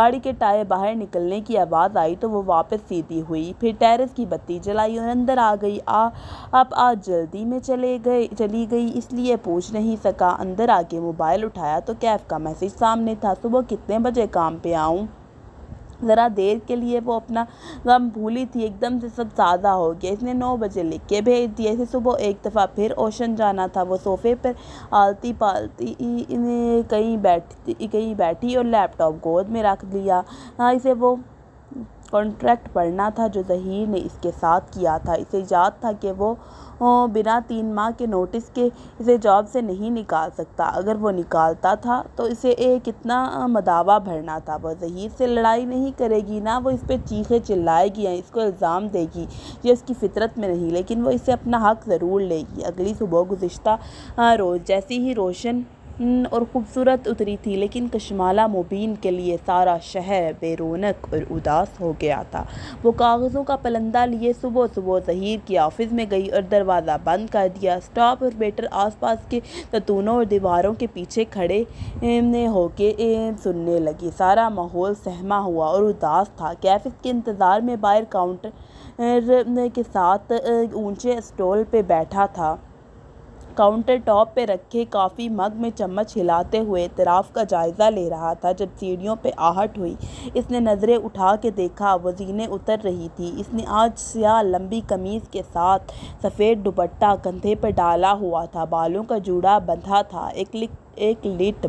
گاڑی کے ٹائر باہر نکلنے کی آواز آئی تو وہ واپس سیدھی ہوئی، پھر ٹیرس کی بتی جلائی اور اندر آ گئی۔ اب آج جلدی میں چلی گئی اس لیے پوچھ نہیں سکا۔ اندر آ کے موبائل اٹھایا تو کیف کا میسج سامنے تھا، صبح کتنے بجے کام پہ آؤں؟ ذرا دیر کے لیے وہ اپنا غم بھولی تھی، ایک دم سے سب سادہ ہو گیا۔ اس نے 9 بجے لکھ کے بھیج دیا۔ اسے صبح ایک دفعہ پھر اوشن جانا تھا۔ وہ صوفے پر آلتی پالتی کہیں بیٹھی اور لیپ ٹاپ گود میں رکھ لیا۔ اسے وہ کنٹریکٹ پڑھنا تھا جو ظہیر نے اس کے ساتھ کیا تھا۔ اسے یاد تھا کہ وہ بنا 3 ماہ کے نوٹس کے اسے جاب سے نہیں نکال سکتا۔ اگر وہ نکالتا تھا تو اسے کتنا مداوا بھرنا تھا۔ وہ ظہیر سے لڑائی نہیں کرے گی، نہ وہ اس پہ چیخے چلائے گی یا اس کو الزام دے گی، یہ اس کی فطرت میں نہیں، لیکن وہ اسے اپنا حق ضرور لے گی۔ اگلی صبح گزشتہ روز جیسی ہی روشن اور خوبصورت اتری تھی، لیکن کشمالہ مبین کے لیے سارا شہر بے رونق اور اداس ہو گیا تھا۔ وہ کاغذوں کا پلندہ لیے صبح ظہیر کے آفس میں گئی اور دروازہ بند کر دیا۔ اسٹاف آپریٹر آس پاس کے ستونوں اور دیواروں کے پیچھے کھڑے ہو کے سننے لگے۔ سارا ماحول سہما ہوا اور اداس تھا۔ کیف اس کے انتظار میں باہر کاؤنٹر کے ساتھ اونچے اسٹول پہ بیٹھا تھا، کاؤنٹر ٹاپ پہ رکھے کافی مگ میں چمچ ہلاتے ہوئے اطراف کا جائزہ لے رہا تھا۔ جب سیڑھیوں پہ آہٹ ہوئی، اس نے نظریں اٹھا کے دیکھا، وہ زینیں اتر رہی تھی۔ اس نے آج سیاہ لمبی قمیض کے ساتھ سفید دوپٹہ کندھے پر ڈالا ہوا تھا، بالوں کا جوڑا بندھا تھا، ایک لٹ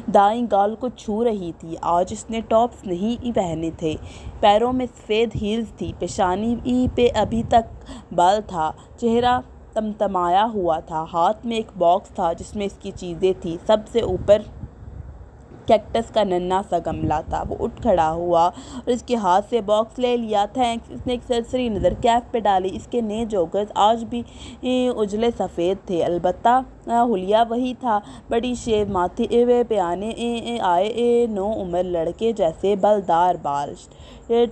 دائیں گال کو چھو رہی تھی۔ آج اس نے ٹاپس نہیں پہنے تھے، پیروں میں سفید ہیلز تھی، پیشانی پہ ابھی تک بال تھا، چہرہ تمتمایا ہوا تھا۔ ہاتھ میں ایک باکس تھا جس میں اس کی چیزیں تھیں، سب سے اوپر کیکٹس کا ننھا سا گملہ تھا۔ وہ اٹھ کھڑا ہوا اور اس کے ہاتھ سے باکس لے لیا۔ تھینکس۔ اس نے ایک سرسری نظر کیف پہ ڈالی۔ اس کے نئے جوگرز آج بھی اجلے سفید تھے، البتہ حلیہ وہی تھا، بڑی شیو ماتھے پہ آئے نو عمر لڑکے جیسے بلدار بال،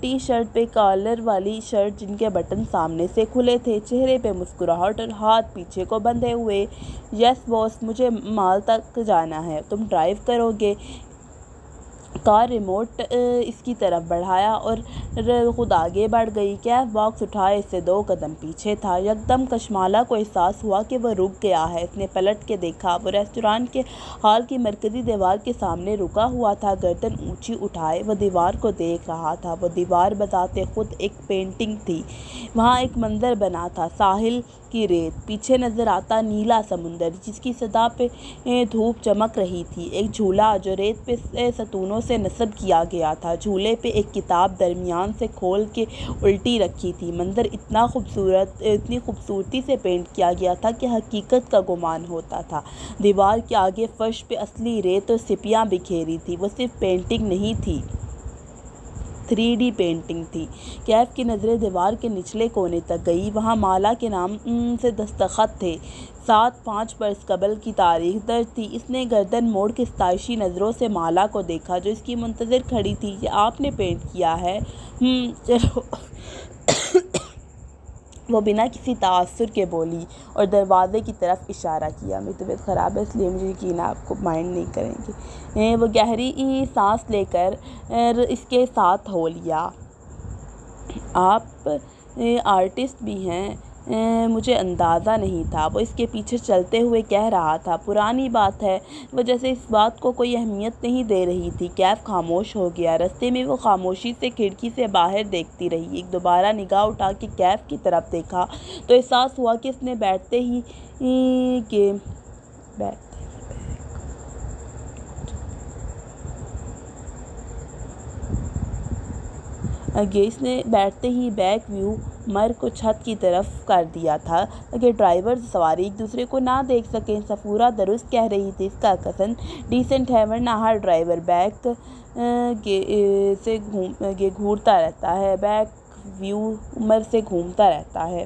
ٹی شرٹ پہ کالر والی شرٹ جن کے بٹن سامنے سے کھلے تھے، چہرے پہ مسکراہٹ اور ہاتھ پیچھے کو بندھے ہوئے۔ یس باس، مجھے مال تک جانا ہے، تم ڈرائیو کرو گے؟ کار ریموٹ اس کی طرف بڑھایا اور خود آگے بڑھ گئی۔ کیف باکس اٹھائے اس سے 2 قدم پیچھے تھا۔ یکدم کشمالہ کو احساس ہوا کہ وہ رک گیا ہے۔ اس نے پلٹ کے دیکھا، وہ ریسٹورانٹ کے ہال کی مرکزی دیوار کے سامنے رکا ہوا تھا، گردن اونچی اٹھائے وہ دیوار کو دیکھ رہا تھا۔ وہ دیوار بذات خود ایک پینٹنگ تھی۔ وہاں ایک منظر بنا تھا، ساحل کی ریت، پیچھے نظر آتا نیلا سمندر جس کی سطح پہ دھوپ چمک رہی تھی، ایک جھولا جو ریت پہ ستونوں سے نصب کیا گیا تھا، جھولے پہ ایک کتاب درمیان سے کھول کے الٹی رکھی تھی۔ منظر اتنی خوبصورتی سے پینٹ کیا گیا تھا کہ حقیقت کا گمان ہوتا تھا۔ دیوار کے آگے فرش پہ اصلی ریت اور سیپیاں بکھیری تھی۔ وہ صرف پینٹنگ نہیں تھی، 3D پینٹنگ تھی۔ کیف کی نظریں دیوار کے نچلے کونے تک گئی، وہاں مالا کے نام سے دستخط تھے، 7-5 برس قبل کی تاریخ درج تھی۔ اس نے گردن موڑ کے ستائشی نظروں سے مالا کو دیکھا جو اس کی منتظر کھڑی تھی۔ یہ آپ نے پینٹ کیا ہے؟ چلو۔ وہ بنا کسی تعثر کے بولی اور دروازے کی طرف اشارہ کیا۔ میری طبیعت خراب ہے اس لیے مجھے یقین ہے آپ کو مائنڈ نہیں کریں گے۔ وہ گہری سانس لے کر اس کے ساتھ ہو لیا۔ آپ آرٹسٹ بھی ہیں؟ مجھے اندازہ نہیں تھا، وہ اس کے پیچھے چلتے ہوئے کہہ رہا تھا۔ پرانی بات ہے، وہ جیسے اس بات کو کوئی اہمیت نہیں دے رہی تھی۔ کیف خاموش ہو گیا۔ رستے میں وہ خاموشی سے کھڑکی سے باہر دیکھتی رہی۔ ایک دوبارہ نگاہ اٹھا کے کیف کی طرف دیکھا تو احساس ہوا کہ اس نے بیٹھتے ہی بیک ویو مر کو چھت کی طرف کر دیا تھا تاکہ ڈرائیور سواری ایک دوسرے کو نہ دیکھ سکیں۔ صفورہ درست کہہ رہی تھی، اس کا کزن ڈیسنٹ ہے، ورنہ ہر ڈرائیور بیک سے گھورتا رہتا ہے، بیک ویو مر سے گھومتا رہتا ہے۔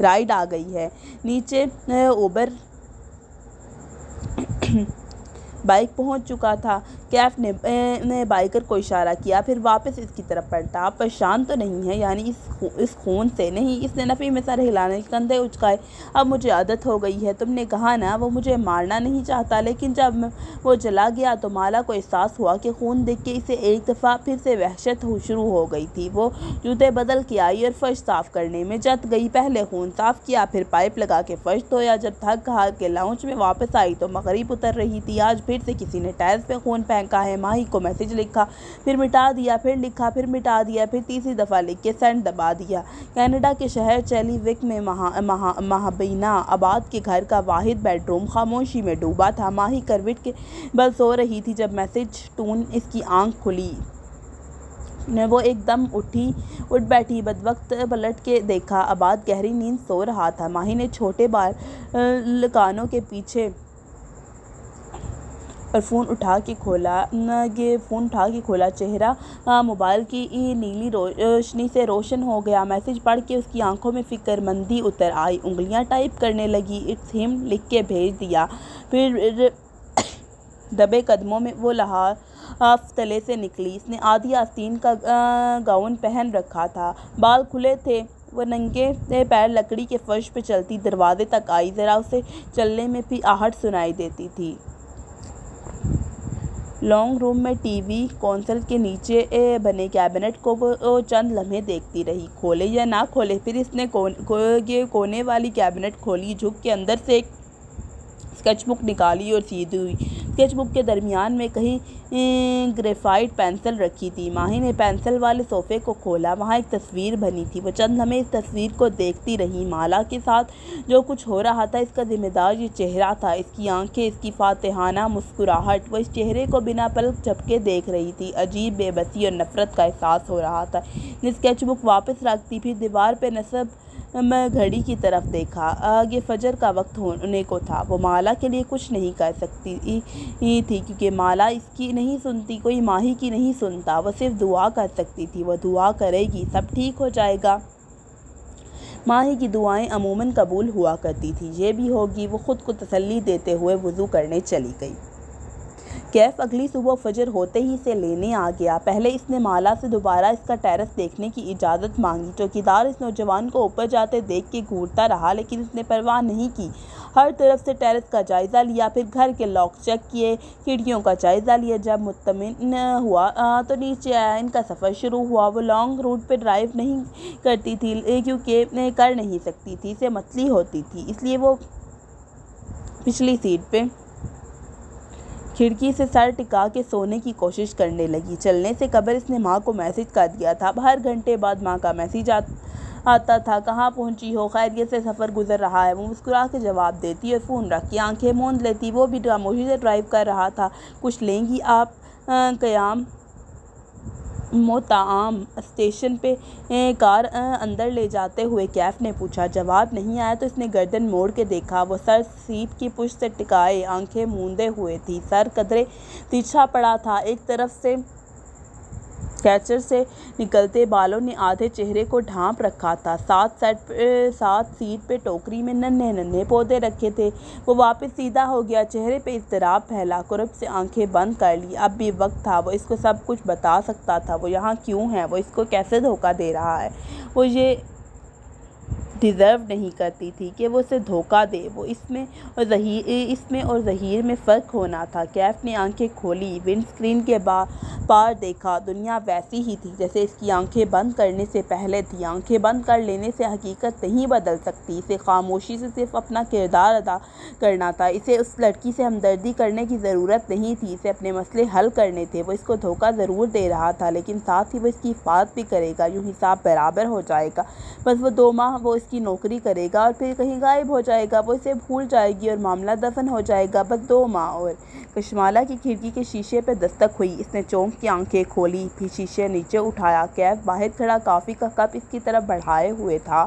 رائڈ آ گئی ہے۔ نیچے اوبر بائک پہنچ چکا تھا۔ کیف نے بائیکر کو اشارہ کیا، پھر واپس اس کی طرف پلٹا۔ آپ پریشان تو نہیں ہیں؟ یعنی اس خون سے؟ نہیں، اس نے نفی میں سر ہلانے کے کندھے اچکائے۔ اب مجھے عادت ہو گئی ہے۔ تم نے کہا نا وہ مجھے مارنا نہیں چاہتا، لیکن جب وہ چلا گیا تو مالا کو احساس ہوا کہ خون دیکھ کے اسے ایک دفعہ پھر سے وحشت شروع ہو گئی تھی۔ وہ جوتے بدل کے آئی اور فرش صاف کرنے میں جت گئی۔ پہلے خون صاف کیا، پھر پائپ لگا کے فرش دھویا۔ جب تھک ہار کے لاؤنج میں واپس آئی تو مغرب اتر رہی تھی۔ آج پھر سے کسی نے ٹائلز پہ خون پھینکا ہے۔ ماہی کو میسج لکھا، پھر مٹا دیا، پھر لکھا، پھر مٹا دیا، پھر تیسری دفعہ لکھ کے سینڈ دبا دیا۔ کینیڈا کے شہر چیلی وک میں مہابینا آباد کے گھر کا واحد بیڈ روم خاموشی میں ڈوبا تھا۔ ماہی کروٹ کے بل سو رہی تھی جب میسج ٹون اس کی آنکھ کھلی۔ وہ ایک دم اٹھ بیٹھی، بدوقت پلٹ کے دیکھا۔ آباد گہری نیند سو رہا تھا۔ ماہی نے چھوٹے بال کانوں کے پیچھے اور فون اٹھا کے کھولا۔ چہرہ موبائل کی نیلی روشنی سے روشن ہو گیا۔ میسج پڑھ کے اس کی آنکھوں میں فکر مندی اتر آئی۔ انگلیاں ٹائپ کرنے لگی۔ اٹس ہم لکھ کے بھیج دیا۔ پھر دبے قدموں میں وہ لحاف تلے سے نکلی۔ اس نے آدھی آستین کا گاؤن پہن رکھا تھا، بال کھلے تھے۔ وہ ننگے پیر لکڑی کے فرش پہ چلتی دروازے تک آئی۔ ذرا اسے چلنے میں بھی آہٹ سنائی دیتی تھی۔ لانگ روم میں ٹی وی کنسول کے نیچے بنے کیبنٹ کو وہ چند لمحے دیکھتی رہی، کھولے یا نہ کھولے۔ پھر اس نے کونے والی کیبنٹ کھولی، جھک کے اندر سے ایک اسکیچ بک نکالی اور سیدھی ہوئی۔ اسکیچ بک کے درمیان میں کہیں گریفائٹ پینسل رکھی تھی۔ ماہی نے پینسل والے صفحے کو کھولا، وہاں ایک تصویر بنی تھی۔ وہ چند لمحے اس تصویر کو دیکھتی رہی۔ مالا کے ساتھ جو کچھ ہو رہا تھا اس کا ذمہ دار یہ چہرہ تھا، اس کی آنکھیں، اس کی فاتحانہ مسکراہٹ۔ وہ اس چہرے کو بنا پلک جھپکے دیکھ رہی تھی۔ عجیب بے بسی اور نفرت کا احساس ہو رہا تھا۔ نے اسکیچ بک واپس رکھ دی، پھر دیوار پہ نصب گھڑی کی طرف دیکھا۔ آگے فجر کا وقت ہونے کو تھا۔ وہ مالا کے لیے کچھ نہیں کر سکتی تھی کیونکہ مالا اس کی نہیں سنتی، کوئی ماہی کی نہیں سنتا۔ وہ صرف دعا کر سکتی تھی۔ وہ دعا کرے گی، سب ٹھیک ہو جائے گا۔ ماہی کی دعائیں عموماً قبول ہوا کرتی تھیں۔ یہ بھی ہوگی۔ وہ خود کو تسلی دیتے ہوئے وضو کرنے چلی گئی۔ کیف اگلی صبح فجر ہوتے ہی اسے لینے آ گیا۔ پہلے اس نے مالا سے دوبارہ اس کا ٹیرس دیکھنے کی اجازت مانگی۔ چوکیدار اس نوجوان کو اوپر جاتے دیکھ کے گھورتا رہا، لیکن اس نے پرواہ نہیں کی۔ ہر طرف سے ٹیرس کا جائزہ لیا، پھر گھر کے لاک چیک کیے، کھڑکیوں کا جائزہ لیا۔ جب مطمئن ہوا تو نیچے آیا۔ ان کا سفر شروع ہوا۔ وہ لانگ روٹ پہ ڈرائیو نہیں کرتی تھی کیونکہ کر نہیں سکتی تھی، اسے متلی ہوتی تھی، اس لیے وہ پچھلی سیٹ پہ کھڑکی سے سر ٹکا کے سونے کی کوشش کرنے لگی۔ چلنے سے قبل اس نے ماں کو میسج کر دیا تھا۔ اب ہر گھنٹے بعد ماں کا میسج آتا تھا، کہاں پہنچی ہو، خیریت سے، سفر گزر رہا ہے۔ وہ مسکرا کے جواب دیتی اور فون رکھ کے آنکھیں موند لیتی۔ وہ بھی خاموشی سے ڈرائیو کر رہا تھا۔ کچھ لیں گی آپ؟ قیام مطعم اسٹیشن پہ کار اندر لے جاتے ہوئے کیف نے پوچھا۔ جواب نہیں آیا تو اس نے گردن موڑ کے دیکھا۔ وہ سر سیٹ کی پشت سے ٹکائے آنکھیں موندے ہوئے تھی۔ سر قدرے ترچھا پڑا تھا۔ ایک طرف سے کیچر سے نکلتے بالوں نے آدھے چہرے کو ڈھانپ رکھا تھا۔ ساتھ سیٹ پہ ٹوکری میں ننھے پودے رکھے تھے۔ وہ واپس سیدھا ہو گیا، چہرے پہ اضطراب پھیلا، کرب سے آنکھیں بند کر لی۔ اب بھی وقت تھا، وہ اس کو سب کچھ بتا سکتا تھا۔ وہ یہاں کیوں ہے، وہ اس کو کیسے دھوکہ دے رہا ہے۔ وہ یہ ڈیزرو نہیں کرتی تھی کہ وہ اسے دھوکہ دے۔ وہ اس میں اور ظہیر میں فرق ہونا تھا۔ کیف نے آنکھیں کھولی، ونڈ اسکرین کے پار دیکھا۔ دنیا ویسی ہی تھی جیسے اس کی آنکھیں بند کرنے سے پہلے تھی۔ آنکھیں بند کر لینے سے حقیقت نہیں بدل سکتی۔ اسے خاموشی سے صرف اپنا کردار ادا کرنا تھا۔ اسے اس لڑکی سے ہمدردی کرنے کی ضرورت نہیں تھی، اسے اپنے مسئلے حل کرنے تھے۔ وہ اس کو دھوکہ ضرور دے رہا تھا، لیکن ساتھ ہی وہ اس کی حفاظت بھی کرے گا۔ یوں حساب برابر ہو جائے گا۔ بس وہ 2 ماہ وہ اس کی نوکری کرے گا اور پھر کہیں غائب ہو جائے گا۔ وہ اسے بھول جائے گی اور معاملہ دفن ہو جائے گا۔ بس 2 ماہ اور۔ کشمالہ کی کھڑکی کے شیشے پہ دستک ہوئی۔ اس نے چونک کے آنکھیں کھولی، پھر شیشے نیچے اٹھایا۔ کیف باہر کھڑا کافی کا کپ اس کی طرف بڑھائے ہوئے تھا۔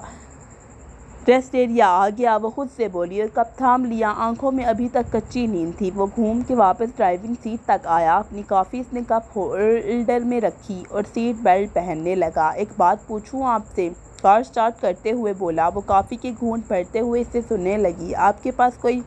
ریسٹ ایریا آ گیا، وہ خود سے بولی اور کپ تھام لیا۔ آنکھوں میں ابھی تک کچی نیند تھی۔ وہ گھوم کے واپس ڈرائیونگ سیٹ تک آیا، اپنی کافی اس نے کپ ہولڈر میں رکھی اور سیٹ بیلٹ پہننے لگا۔ ایک بات پوچھوں آپ سے؟ کار سٹارٹ کرتے ہوئے بولا۔ وہ کافی کے گھونٹ بھرتے ہوئے اسے سننے لگی۔ آپ کے پاس کوئی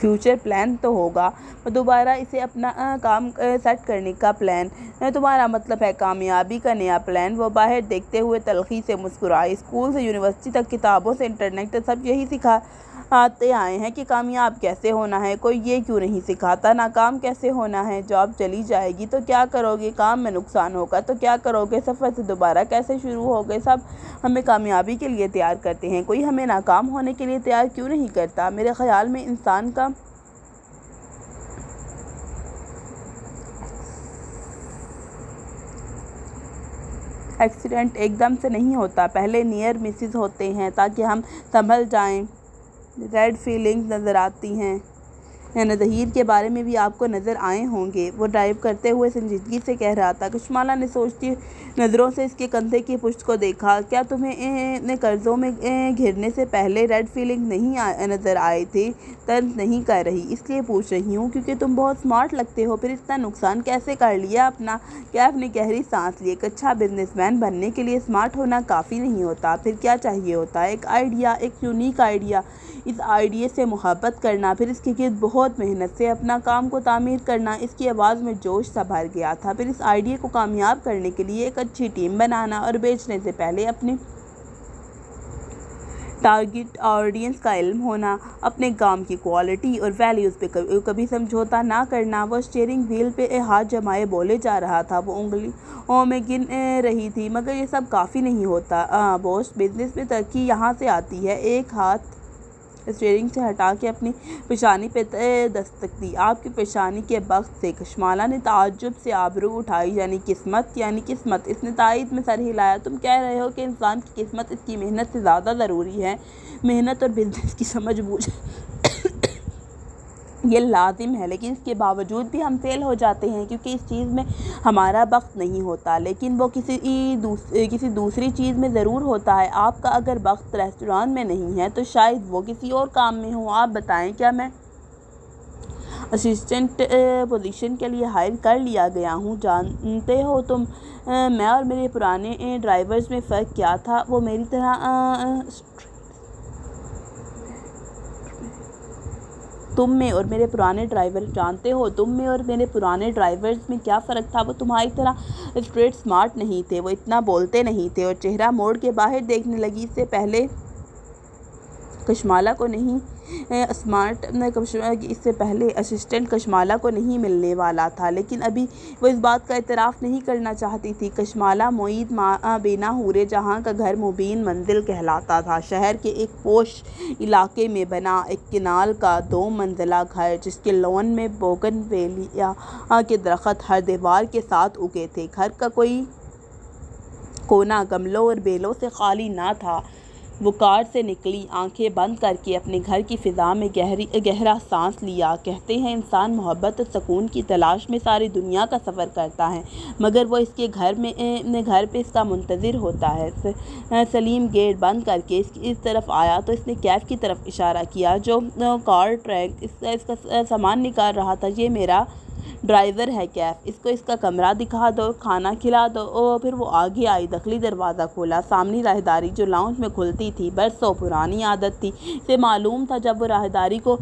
فیوچر پلان تو ہوگا؟ وہ دوبارہ اسے اپنا کام سیٹ کرنے کا پلان؟ تمہارا مطلب ہے کامیابی کا نیا پلان؟ وہ باہر دیکھتے ہوئے تلخی سے مسکرائی۔ اسکول سے یونیورسٹی تک، کتابوں سے انٹرنیٹ تک سب یہی سکھاتے آئے ہیں کہ کامیاب کیسے ہونا ہے۔ کوئی یہ کیوں نہیں سکھاتا ناکام کیسے ہونا ہے؟ جاب چلی جائے گی تو کیا کرو گے؟ کام میں نقصان ہوگا تو کیا کرو گے؟ سفر سے دوبارہ کیسے شروع ہوگے؟ سب ہمیں کامیابی کے لیے تیار کرتے ہیں، کوئی ہمیں ناکام ہونے کے لیے تیار کیوں نہیں کرتا؟ میرے خیال میں انسان کا ایکسیڈنٹ ایک دم سے نہیں ہوتا، پہلے نیئر مسز ہوتے ہیں تاکہ ہم سنبھل جائیں۔ ریڈ فیلنگز نظر آتی ہیں۔ ظہیر کے بارے میں بھی آپ کو نظر آئے ہوں گے، وہ ڈرائیو کرتے ہوئے سنجیدگی سے کہہ رہا تھا۔ کشمالہ نے سوچتی نظروں سے اس کے کندھے کی پشت کو دیکھا۔ کیا تمہیں قرضوں میں گھرنے سے پہلے ریڈ فیلنگ نہیں نظر آئی تھی؟ طنز نہیں کر رہی، اس لیے پوچھ رہی ہوں کیونکہ تم بہت سمارٹ لگتے ہو۔ پھر اتنا نقصان کیسے کر لیا اپنا؟ کیف نے گہری سانس لی۔ ایک اچھا بزنس مین بننے کے لیے سمارٹ ہونا کافی نہیں ہوتا، پھر کیا چاہیے ہوتا ہے؟ ایک آئیڈیا، ایک یونیک آئیڈیا، اس آئیڈیا سے محبت کرنا، پھر اس کے گرد بہت محنت سے اپنا کام کو تعمیر کرنا۔ اس کی آواز میں جوش سا بھر گیا تھا۔ پھر اس آئیڈیا کو کامیاب کرنے کے لیے ایک اچھی ٹیم بنانا اور بیچنے سے پہلے اپنے ٹارگٹ آڈینس کا علم ہونا، اپنے کام کی کوالٹی اور ویلیوز پہ کبھی سمجھوتا نہ کرنا۔ وہ اسٹیئرنگ وہیل پہ ہاتھ جمائے بولے جا رہا تھا، وہ انگلیوں میں گن رہی تھی۔ مگر یہ سب کافی نہیں ہوتا بوس، بزنس میں ترقی یہاں سے آتی ہے۔ ایک ہاتھ اسٹیئرنگ سے ہٹا کے اپنی پیشانی پہ دستک دی۔ آپ کی پیشانی کے بخت سے؟ کشمالہ نے تعجب سے آبرو اٹھائی۔ یعنی قسمت؟ یعنی قسمت؟ اس نے تائید میں سر ہلایا۔ تم کہہ رہے ہو کہ انسان کی قسمت اس کی محنت سے زیادہ ضروری ہے؟ محنت اور بزنس کی سمجھ بوجھ یہ لازم ہے، لیکن اس کے باوجود بھی ہم فیل ہو جاتے ہیں کیونکہ اس چیز میں ہمارا بخت نہیں ہوتا، لیکن وہ کسی دوسری چیز میں ضرور ہوتا ہے۔ آپ کا اگر بخت ریسٹوران میں نہیں ہے تو شاید وہ کسی اور کام میں ہو۔ آپ بتائیں، کیا میں اسسٹنٹ پوزیشن کے لیے ہائر کر لیا گیا ہوں؟ جانتے ہو میں اور میرے پرانے ڈرائیورز میں فرق کیا تھا؟ وہ میری طرح تم میں اور میرے پرانے ڈرائیورز میں کیا فرق تھا؟ وہ تمہاری طرح اسٹریٹ سمارٹ نہیں تھے، وہ اتنا بولتے نہیں تھے۔ اور چہرہ موڑ کے باہر دیکھنے لگی۔ اس سے پہلے اسسٹنٹ کشمالہ کو نہیں ملنے والا تھا، لیکن ابھی وہ اس بات کا اعتراف نہیں کرنا چاہتی تھی۔ کشمالہ معید مابینا حورِ جہاں کا گھر مبین منزل کہلاتا تھا، شہر کے ایک پوش علاقے میں بنا ایک کنال کا 2 منزلہ گھر جس کے لون میں بوگن ویلیا کے درخت ہر دیوار کے ساتھ اگے تھے۔ گھر کا کوئی کونا گملوں اور بیلوں سے خالی نہ تھا۔ وہ کار سے نکلی، آنکھیں بند کر کے اپنے گھر کی فضا میں گہرا سانس لیا۔ کہتے ہیں انسان محبت اور سکون کی تلاش میں ساری دنیا کا سفر کرتا ہے، مگر وہ اس کے گھر پہ اس کا منتظر ہوتا ہے۔ سلیم گیٹ بند کر کے اس طرف آیا تو اس نے کیف کی طرف اشارہ کیا جو کار ٹرک اس کا سامان نکال رہا تھا۔ یہ میرا ڈرائیور ہے کیف، اس کو اس کا کمرہ دکھا دو، کھانا کھلا دو۔ پھر وہ آگے آئی، داخلی دروازہ کھولا۔ سامنے راہداری جو لاؤنج میں کھلتی تھی برسوں پرانی عادت تھی۔ اسے معلوم تھا جب وہ راہداری کو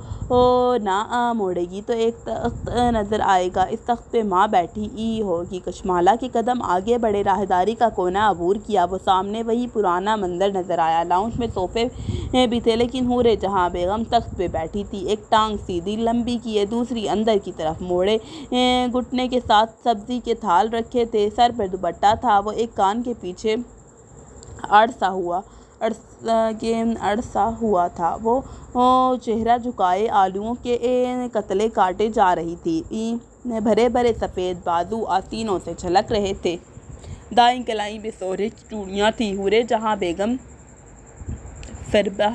نہ موڑے گی تو ایک تخت نظر آئے گا، اس تخت پہ ماں بیٹھی ہوگی۔ کشمالہ کے قدم آگے بڑھے، راہداری کا کونا عبور کیا، وہ سامنے وہی پرانا منظر نظر آیا۔ لاؤنج میں صوفے بھی تھے لیکن حورِ جہاں بیگم تخت پہ بیٹھی تھی، ایک ٹانگ سیدھی لمبی کیے دوسری اندر کی طرف موڑے، گھٹنے کے ساتھ سبزی کے تھال رکھے تھے، سر پر دوپٹہ تھا۔ وہ ایک کان کے پیچھے اڑسا ہوا تھا۔ وہ چہرہ جھکائے آلوؤں کے کتلے کاٹے جا رہی تھی، بھرے بھرے سفید بازو آستینوں سے جھلک رہے تھے۔ دائیں کلائی میں سونے کی چوڑیاں تھیں۔ حورِ جہاں بیگم فربہ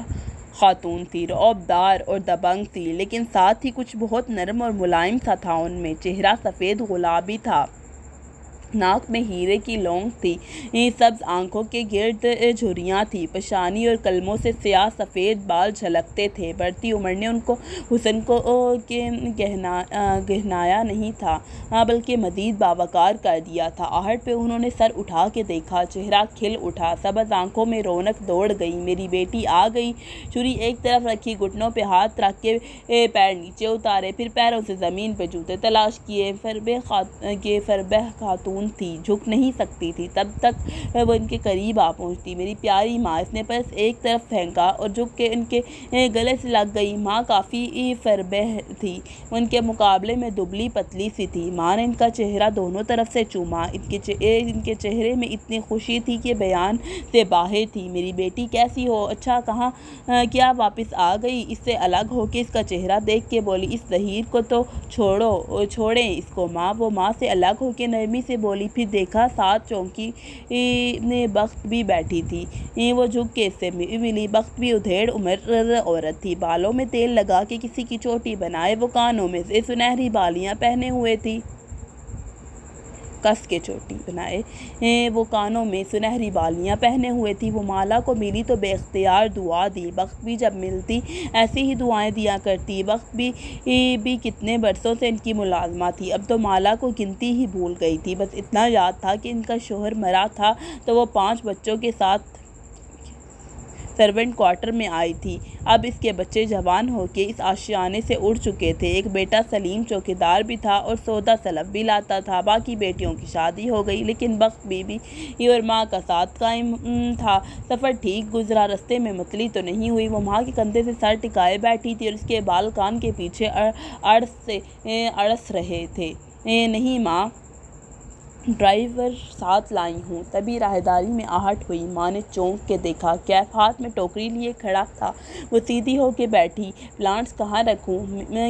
خاتون تھی، رعبدار اور دبنگ تھی، لیکن ساتھ ہی کچھ بہت نرم اور ملائم سا تھا ان میں۔ چہرہ سفید گلابی تھا، ناک میں ہیرے کی لونگ تھی، سبز آنکھوں کے گرد جھریاں تھیں، پیشانی اور کلموں سے سیاہ سفید بال جھلکتے تھے۔ بڑھتی عمر نے ان کو حسن کو گہنایا نہیں تھا بلکہ مزید باوقار کر دیا تھا۔ آہٹ پہ انہوں نے سر اٹھا کے دیکھا، چہرہ کھل اٹھا، سبز آنکھوں میں رونق دوڑ گئی۔ میری بیٹی آ گئی۔ چھری ایک طرف رکھی، گھٹنوں پہ ہاتھ رکھ کے پیر نیچے اتارے، پھر پیروں سے زمین پہ جوتے تلاش کیے۔ فربہ خاتون تھی، جھک نہیں سکتی تھی، تب تک وہ ان کے قریب آ پہنچتی۔ میری پیاری ماں، اس نے پرس ایک طرف پھینکا اور جھک کے ان کے گلے سے لگ گئی۔ ماں کافی فربہ تھی، ان کے مقابلے میں دبلی پتلی سی تھی۔ ماں نے ان کا چہرہ دونوں طرف سے چوما، ان کے چہرے میں اتنی خوشی تھی کہ بیان سے باہر تھی۔ میری بیٹی کیسی ہو؟ اچھا، کہاں کیا واپس آ گئی؟ اس سے الگ ہو کے اس کا چہرہ دیکھ کے بولی، اس زہیر کو تو چھوڑیں اس کو ماں۔ وہ ماں سے الگ ہو کے نرمی سے بولی، پھر دیکھا ساتھ چونکی بخت بھی بیٹھی تھی۔ وہ جھک کے اس سے ملی۔ بخت بھی ادھیڑ عمر عورت تھی، بالوں میں تیل لگا کے کسی کی چوٹی بنائے، وہ کانوں میں سے سنہری بالیاں پہنے ہوئے تھی، کس کے چوٹی بنائے، وہ کانوں میں سنہری بالیاں پہنے ہوئے تھی۔ وہ مالا کو ملی تو بے اختیار دعا دی۔ بخت بھی جب ملتی ایسی ہی دعائیں دیا کرتی۔ بخت بھی کتنے برسوں سے ان کی ملازمہ تھی، اب تو مالا کو گنتی ہی بھول گئی تھی۔ بس اتنا یاد تھا کہ ان کا شوہر مرا تھا تو وہ 5 بچوں کے ساتھ سرونٹ کوارٹر میں آئی تھی۔ اب اس کے بچے جوان ہو کے اس آشیانے سے اڑ چکے تھے۔ ایک بیٹا سلیم چوکیدار بھی تھا اور سودا سلف بھی لاتا تھا۔ باقی بیٹیوں کی شادی ہو گئی، لیکن بخت بیوی اور ماں کا ساتھ قائم تھا۔ سفر ٹھیک گزرا، رستے میں متلی تو نہیں ہوئی۔ وہ ماں کے کندھے سے سر ٹکائے بیٹھی تھی اور اس کے بال کان کے پیچھے اڑس رہے تھے۔ نہیں ماں، ڈرائیور ساتھ لائی ہوں۔ تبھی راہداری میں آہٹ ہوئی۔ ماں نے چونک کے دیکھا، کیف ہاتھ میں ٹوکری لیے کھڑا تھا۔ وہ سیدھی ہو کے بیٹھی، پلانٹس کہاں رکھوں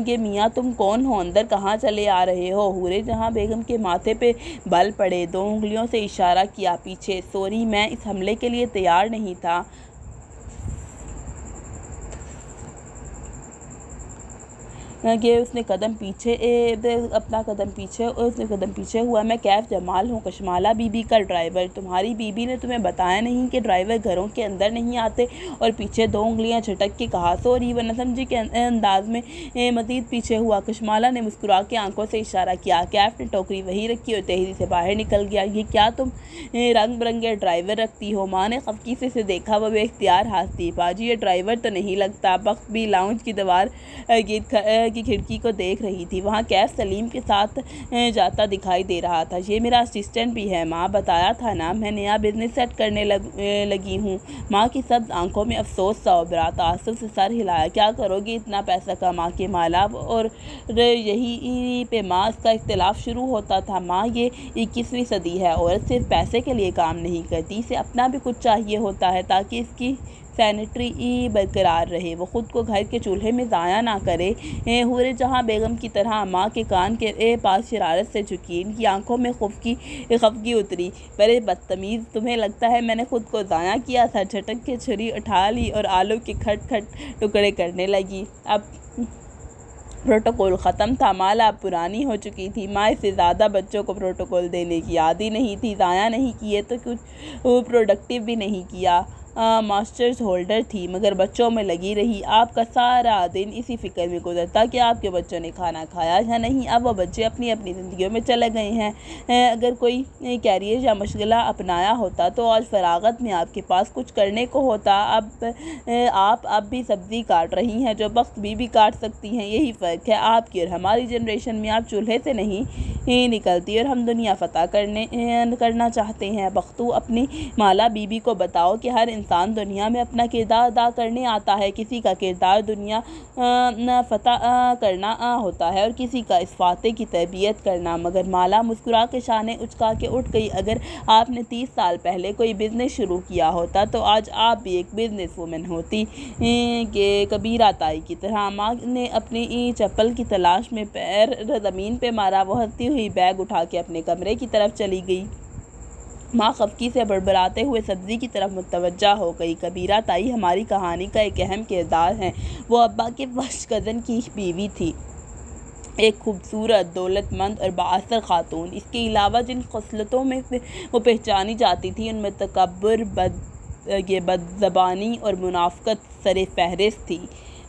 گے میاں؟ تم کون ہو؟ اندر کہاں چلے آ رہے ہو؟ حورِ جہاں بیگم کے ماتھے پہ بل پڑے، 2 انگلیوں سے اشارہ کیا پیچھے۔ سوری، میں اس حملے کے لیے تیار نہیں تھا۔ کہ اس نے اپنا قدم پیچھے ہوا۔ میں کیف جمال ہوں، کشمالہ بی بی کا ڈرائیور۔ تمہاری بی بی نے تمہیں بتایا نہیں کہ ڈرائیور گھروں کے اندر نہیں آتے؟ اور پیچھے 2 انگلیاں جھٹک کے کہا۔ سوری، وہ نہ سمجھی کے انداز میں مزید پیچھے ہوا۔ کشمالہ نے مسکرا کے آنکھوں سے اشارہ کیا۔ کیف نے ٹوکری وہیں رکھی اور تیزی سے باہر نکل گیا۔ یہ کیا تم رنگ برنگے ڈرائیور رکھتی ہو؟ ماں نے خفگی سے اسے دیکھا، وہ بے اختیار ہنسی۔ باجی، یہ ڈرائیور تو نہیں لگتا۔ بخت بھی لاؤنج کی دیوار کی کھڑکی کو دیکھ رہی تھی۔ وہاں کیف سلیم کے ساتھ جاتا دکھائی دے رہا تھا۔ یہ میرا اسسٹنٹ بھی ہے ماں، بتایا تھا نا، میں نیا بزنس سیٹ کرنے لگی ہوں۔ ماں کی سبز آنکھوں میں افسوس سا ابھرا، تعصب سے سر ہلایا۔ کیا کرو گی اتنا پیسہ کما کے؟ مالا اور یہی پہ ماں اس کا اختلاف شروع ہوتا تھا۔ ماں، یہ 21ویں صدی ہے، عورت صرف پیسے کے لیے کام نہیں کرتی، اسے اپنا بھی کچھ چاہیے ہوتا ہے تاکہ اس کی سینٹری برقرار رہے، وہ خود کو گھر کے چولہے میں ضائع نہ کرے۔ حور جہاں بیگم کی طرح ماں کے کان کے پاس شرارت سے جھکی، ان کی آنکھوں میں خفگی اتری۔ بڑے بدتمیز، تمہیں لگتا ہے میں نے خود کو ضائع کیا تھا؟ جھٹک کے چھری اٹھا لی اور آلو کے کھٹ کھٹ ٹکڑے کرنے لگی۔ اب پروٹوکول ختم تھا، مالا اب پرانی ہو چکی تھی۔ ماں اس سے زیادہ بچوں کو پروٹوکول دینے کی عادی نہیں تھی، ضائع نہیں کیے تو کچھ پروڈکٹیو بھی نہیں کیا۔ ماسٹرز ہولڈر تھی مگر بچوں میں لگی رہی۔ آپ کا سارا دن اسی فکر میں گزرتا کہ آپ کے بچوں نے کھانا کھایا یا نہیں۔ اب وہ بچے اپنی اپنی زندگیوں میں چلے گئے ہیں۔ اگر کوئی کیریئر یا مشغلہ اپنایا ہوتا تو آج فراغت میں آپ کے پاس کچھ کرنے کو ہوتا۔ آپ اب بھی سبزی کاٹ رہی ہیں جو بخت بھی کاٹ سکتی ہیں۔ یہی فرق ہے آپ کی اور ہماری جنریشن میں۔ آپ چولہے سے نہیں نکلتی اور ہم دنیا فتح کرنا چاہتے ہیں۔ بختو، اپنی مالا بی بی کو بتاؤ کہ ہر انسان دنیا میں اپنا کردار ادا کرنے آتا ہے۔ کسی کا کردار دنیا فتح کرنا ہوتا ہے اور کسی کا اس فاتح کی تربیت کرنا۔ مگر مالا مسکرا کے شانے اچکا کے اٹھ گئی۔ اگر آپ نے 30 سال پہلے کوئی بزنس شروع کیا ہوتا تو آج آپ بھی ایک بزنس وومن ہوتی کہ کبیرہ تائی کی طرح۔ ماں نے اپنی چپل کی تلاش میں پیر زمین پہ مارا، وہ ہنستی ہوئی بیگ اٹھا کے اپنے کمرے کی طرف چلی گئی۔ ماں خفگی سے بڑبڑاتے ہوئے سبزی کی طرف متوجہ ہو گئی۔ کبیرہ تائی ہماری کہانی کا ایک اہم کردار ہے۔ وہ ابا کے فرسٹ کزن کی بیوی تھی۔ ایک خوبصورت، دولت مند اور بااثر خاتون۔ اس کے علاوہ جن خصلتوں میں سے وہ پہچانی جاتی تھی ان میں تکبر، بد زبانی اور منافقت سر فہرست تھی۔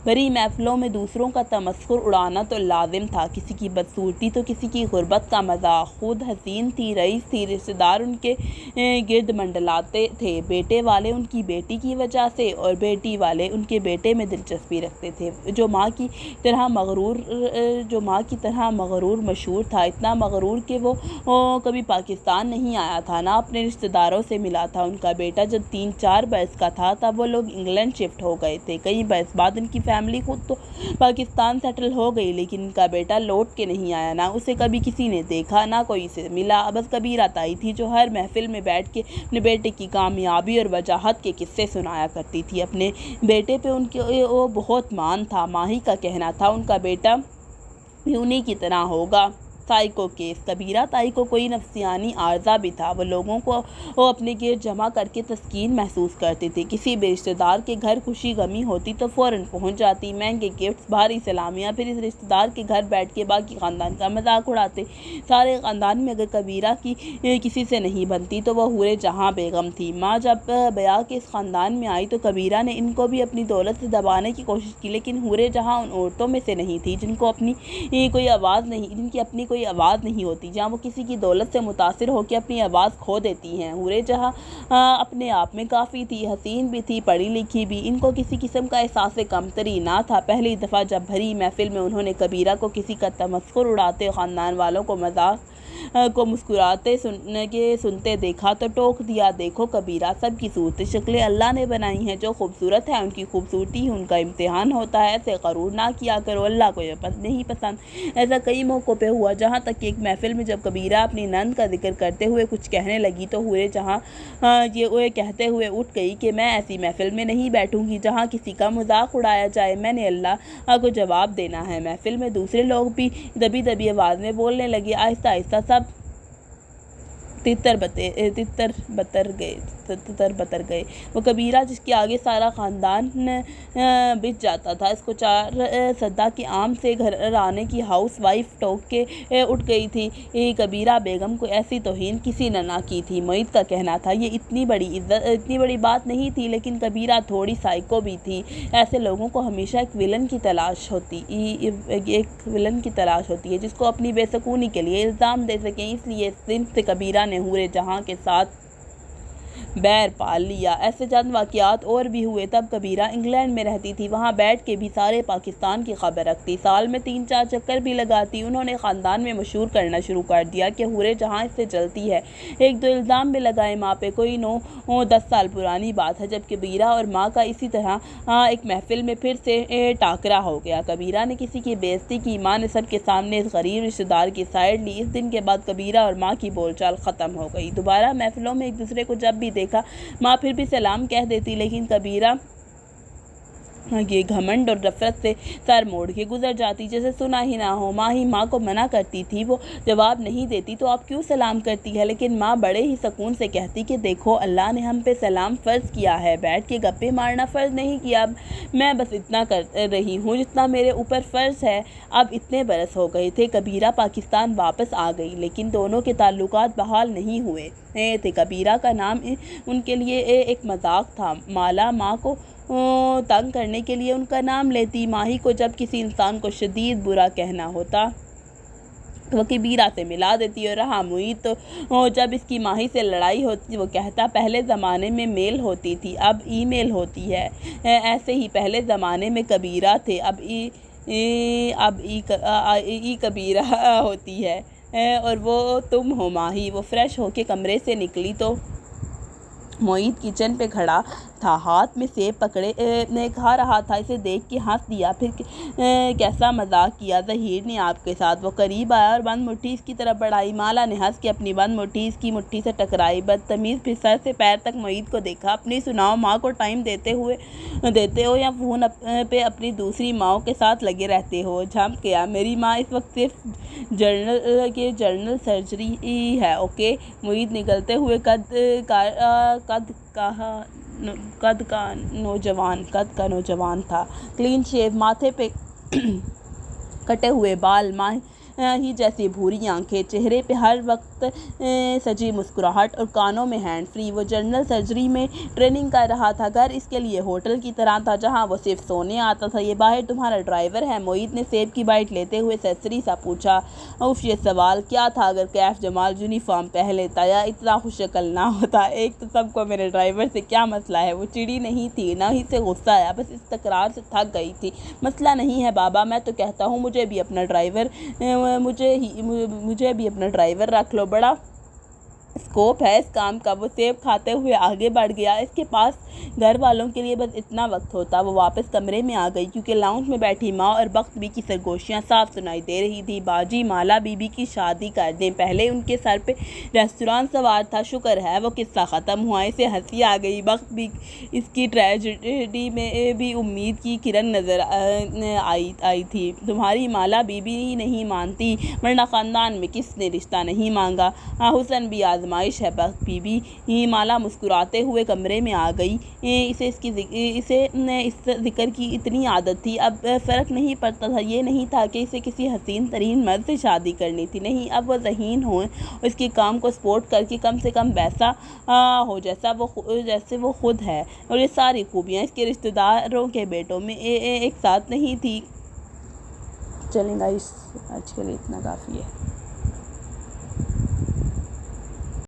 بڑی محفلوں میں دوسروں کا تمسخر اڑانا تو لازم تھا، کسی کی بدصورتی تو کسی کی غربت کا مذاق۔ خود حسین تھی، رئیس تھی، رشتہ دار ان کے گرد منڈلاتے تھے، بیٹے والے ان کی بیٹی کی وجہ سے اور بیٹی والے ان کے بیٹے میں دلچسپی رکھتے تھے، جو ماں کی طرح مغرور مشہور تھا، اتنا مغرور کہ وہ کبھی پاکستان نہیں آیا تھا، نہ اپنے رشتہ داروں سے ملا تھا۔ ان کا بیٹا جب 3-4 برس کا تھا تب وہ لوگ انگلینڈ شفٹ ہو گئے تھے۔ کئی برس بعد ان کی فیملی خود تو پاکستان سیٹل ہو گئی، لیکن ان کا بیٹا لوٹ کے نہیں آیا، نہ اسے کبھی کسی نے دیکھا، نہ کوئی سے ملا۔ بس کبیرہ تائی تھی جو ہر محفل میں بیٹھ کے اپنے بیٹے کی کامیابی اور وجاہت کے قصے سنایا کرتی تھی۔ اپنے بیٹے پہ ان کے وہ بہت مان تھا، ماہی کا کہنا تھا ان کا بیٹا بھی انہی کی طرح ہوگا۔ Psycho case. کبیرہ تائی کو کوئی نفسیانی عارضہ بھی تھا، وہ لوگوں کو اپنے گرد جمع کر کے تسکین محسوس کرتی تھی۔ کسی بھی رشتہ دار کے گھر خوشی غمی ہوتی تو فوراً پہنچ جاتی، مہنگے گفٹس، بھاری سلامیاں، پھر اس رشتہ دار کے گھر بیٹھ کے باقی خاندان کا مذاق اڑاتے۔ سارے خاندان میں اگر کبیرہ کی کسی سے نہیں بنتی تو وہ حورِ جہاں بیگم تھی۔ ماں جب بیا کے اس خاندان میں آئی تو کبیرہ نے ان کو بھی اپنی دولت سے دبانے کی کوشش کی، لیکن حورِ جہاں ان عورتوں میں سے نہیں تھی جن کی اپنی کوئی آواز نہیں ہوتی، جہاں وہ کسی کی دولت سے متاثر ہو کے اپنی آواز کھو دیتی ہیں۔ حورِ جہاں اپنے آپ میں کافی تھی، حسین بھی تھی، پڑھی لکھی بھی، ان کو کسی قسم کا احساس کمتری نہ تھا۔ پہلی دفعہ جب بھری محفل میں انہوں نے کبیرہ کو کسی کا تمسخر اڑاتے، خاندان والوں کو مذاق کو مسکراتے سنتے دیکھا تو ٹوک دیا، دیکھو کبیرہ، سب کی صورت شکلیں اللہ نے بنائی ہیں، جو خوبصورت ہے ان کی خوبصورتی ہی ان کا امتحان ہوتا ہے، ایسے غرور نہ کیا کرو، اللہ کو یہ نہیں پسند۔ ایسا کئی موقعوں پہ ہوا، جہاں تک کہ ایک محفل میں جب کبیرہ اپنی نند کا ذکر کرتے ہوئے کچھ کہنے لگی تو حورِ جہاں یہ کہتے ہوئے اٹھ گئی کہ میں ایسی محفل میں نہیں بیٹھوں گی جہاں کسی کا مذاق اڑایا جائے، میں نے اللہ کو جواب دینا ہے۔ محفل میں دوسرے لوگ بھی دبی دبی آواز میں بولنے لگے، آہستہ آہستہ سب تتر بتر گئے۔ وہ کبیرہ جس کے آگے سارا خاندان بچ جاتا تھا، اس کو 4 سدہ کے عام سے گھرانے کی ہاؤس وائف ٹوک کے اٹھ گئی تھی۔ کبیرہ بیگم کو ایسی توہین کسی نے نہ کی تھی، معید کا کہنا تھا۔ یہ اتنی بڑی بات نہیں تھی، لیکن کبیرہ تھوڑی سائیکو بھی تھی۔ ایسے لوگوں کو ہمیشہ ایک ولن کی تلاش ہوتی ہے جس کو اپنی بے سکونی کے لیے الزام دے سکیں۔ اس لیے اس دن سے کبیرہ نے حورِ جہاں کے ساتھ بیر پال لیا۔ ایسے چند واقعات اور بھی ہوئے۔ تب کبیرہ انگلینڈ میں رہتی تھی، وہاں بیٹھ کے بھی سارے پاکستان کی خبر رکھتی، سال میں 3-4 چکر بھی لگاتی۔ انہوں نے خاندان میں مشہور کرنا شروع کر دیا کہ حورِ جہاں اس سے جلتی ہے، 1-2 الزام بھی لگائے ماں پہ، کوئی 9-10 سال پرانی بات ہے جب کبیرہ اور ماں کا اسی طرح ایک محفل میں پھر سے ٹاکرا ہو گیا۔ کبیرہ نے کسی کی بےعزتی کی، ماں نے سب کے سامنے اس غریب رشتہ دار کی سائیڈ لی۔ اس دن کے بعد کبیرہ اور ماں کی بول چال ختم ہو گئی۔ دوبارہ محفلوں میں ایک دوسرے کو جب بھی دیکھا، ماں پھر بھی سلام کہہ دیتی، لیکن کبیرہ یہ گھمنڈ اور نفرت سے سر موڑ کے گزر جاتی، جیسے سنا ہی نہ ہو۔ ماں ہی ماں کو منع کرتی تھی، وہ جواب نہیں دیتی تو آپ کیوں سلام کرتی ہے؟ لیکن ماں بڑے ہی سکون سے کہتی کہ دیکھو اللہ نے ہم پہ سلام فرض کیا ہے، بیٹھ کے گپے مارنا فرض نہیں کیا، میں بس اتنا کر رہی ہوں جتنا میرے اوپر فرض ہے۔ اب اتنے برس ہو گئے تھے، کبیرہ پاکستان واپس آ گئی، لیکن دونوں کے تعلقات بحال نہیں ہوئے تھے۔ کبیرہ کا نام ان کے لیے ایک مذاق تھا، مالا ماں کو تنگ کرنے کے لیے ان کا نام لیتی۔ ماہی کو جب کسی انسان کو شدید برا کہنا ہوتا وہ کبیرہ سے ملا دیتی، اور رہا معید تو جب اس کی ماہی سے لڑائی ہوتی وہ کہتا پہلے زمانے میں میل ہوتی تھی، اب ای میل ہوتی ہے، ایسے ہی پہلے زمانے میں کبیرہ تھے، اب ای کبیرہ ہوتی ہے، اور وہ تم ہو ماہی۔ وہ فریش ہو کے کمرے سے نکلی تو معید کچن پہ کھڑا تھا، ہاتھ میں سیب پکڑے کھا رہا تھا۔ اسے دیکھ کے ہنس دیا، پھر کیسا مذاق کیا ظہیر نے آپ کے ساتھ؟ وہ قریب آیا اور بند مٹھی اس کی طرف بڑھائی۔ مالا نے ہنس کے اپنی بند مٹھی اس کی مٹھی سے ٹکرائی۔ بدتمیز، پھر سر سے پیر تک معید کو دیکھا۔ اپنی سناؤ، ماں کو ٹائم دیتے ہو یا فون پہ اپنی دوسری ماؤں کے ساتھ لگے رہتے ہو؟ جھمک گیا، میری ماں اس وقت صرف جنرل سرجری ہے، اوکے؟ معید نگلتے ہوئے قد کا نوجوان تھا، کلین شیو، ماتھے پہ کٹے ہوئے بال، ماہی جیسی بھوری آنکھیں، چہرے پہ ہر وقت سجی مسکراہٹ اور کانوں میں ہینڈ فری۔ وہ جنرل سرجری میں ٹریننگ کر رہا تھا۔ گھر اس کے لیے ہوٹل کی طرح تھا جہاں وہ صرف سونے آتا تھا۔ یہ باہر تمہارا ڈرائیور ہے؟ معید نے سیب کی بائٹ لیتے ہوئے سرسری سا پوچھا۔ اف، یہ سوال کیا تھا؟ اگر کیف جمال یونیفارم پہن لیتا یا اتنا خوش شکل نہ ہوتا۔ ایک تو سب کو میرے ڈرائیور سے کیا مسئلہ ہے؟ وہ چڑی نہیں تھی، نہ ہی سے غصہ آیا، بس اس تکرار سے تھک گئی تھی۔ مسئلہ نہیں ہے بابا، میں تو کہتا ہوں مجھے بھی اپنا ڈرائیور رکھ لو، بڑا اسکوپ ہے اس کام کا۔ وہ سیب کھاتے ہوئے آگے بڑھ گیا۔ اس کے پاس گھر والوں کے لیے بس اتنا وقت ہوتا۔ وہ واپس کمرے میں آ گئی کیونکہ لاؤنج میں بیٹھی ماں اور بخت بی کی سرگوشیاں صاف سنائی دے رہی تھی۔ باجی مالا بی بی کی شادی کر دیں، پہلے ان کے سر پہ ریستوران سوار تھا، شکر ہے وہ قصہ ختم ہوا۔ اسے ہنسی آ گئی۔ بخت بی اس کی ٹریجڈی میں بھی امید کی کرن نظر آئی تھی۔ تمہاری مالا بی بی ہی نہیں مانتی، ورنہ خاندان میں کس نے رشتہ نہیں مانگا؟ حسن بھی آزمائش ہے بخت بی بی۔ مالا مسکراتے ہوئے کمرے میں آ گئی۔ اسے اس ذکر کی اتنی عادت تھی، اب فرق نہیں پڑتا تھا۔ یہ نہیں تھا کہ اسے کسی حسین ترین مرد سے شادی کرنی تھی، نہیں، اب وہ ذہین ہو اور اس کے کام کو سپورٹ کر کے کم سے کم ویسا ہو جیسے وہ خود ہے، اور یہ ساری خوبیاں اس کے رشتہ داروں کے بیٹوں میں ایک ساتھ نہیں تھی۔ چلیں گائس، آج کے لیے اتنا کافی ہے۔